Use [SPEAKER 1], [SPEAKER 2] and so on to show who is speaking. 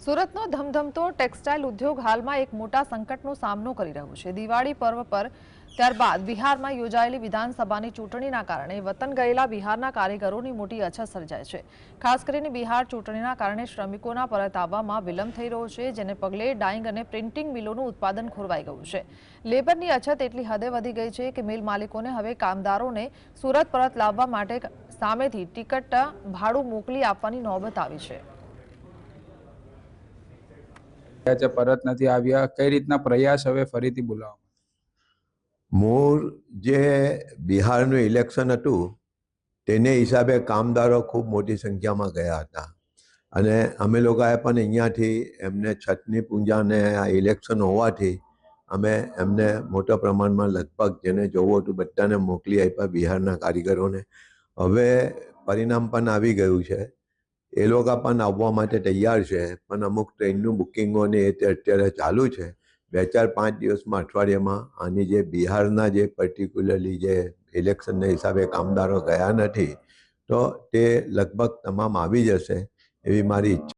[SPEAKER 1] સુરતનો ધમધમતો ટેક્સટાઇલ ઉદ્યોગ હાલમાં એક મોટા સંકટનો સામનો કરી રહ્યો છે। દિવાળી પર્વ પર ત્યારબાદ બિહારમાં યોજાયેલી વિધાનસભાની ચૂંટણીના કારણે વતન ગયેલા બિહારના કારીગરોની મોટી અછત સર્જાય છે। ખાસ કરીને બિહાર ચૂંટણીના કારણે શ્રમિકોના પરત આવવામાં વિલંબ થઈ રહ્યો છે, જેને પગલે ડાઇંગ અને પ્રિન્ટિંગ મિલોનું ઉત્પાદન ખોરવાઈ ગયું છે। લેબરની અછત એટલી હદે વધી ગઈ છે કે મિલ માલિકોને હવે કામદારોને સુરત પરત લાવવા માટે સામેથી ટિકિટ ભાડું મોકલી આપવાની નોબત આવી છે।
[SPEAKER 2] પરત નથી આવ્યા, કઈ રીતના પ્રયાસ હવે ફરીથી બોલાવવા?
[SPEAKER 3] મૂળ જે બિહારનું ઇલેક્શન હતું તેને હિસાબે કામદારો ખૂબ મોટી સંખ્યામાં ગયા હતા અને અમે લોકોએ પણ અહીંયાથી એમને છઠની પૂજાને આ ઇલેક્શન હોવાથી અમે એમને મોટા પ્રમાણમાં લગભગ જેને જોવું હતું બધાને મોકલી આપ્યા બિહારના કારીગરોને। હવે પરિણામ પણ આવી ગયું છે, એ લોકો પણ આવવા માટે તૈયાર છે, પણ અમુક ટ્રેનનું બુકિંગોને એ તે અત્યારે ચાલુ છે। 2-4-5 દિવસમાં અઠવાડિયામાં આની જે બિહારના જે પર્ટિક્યુલરલી જે ઇલેક્શનના હિસાબે કામદારો ગયા નથી તો તે લગભગ તમામ આવી જશે એવી મારી ઈચ્છા।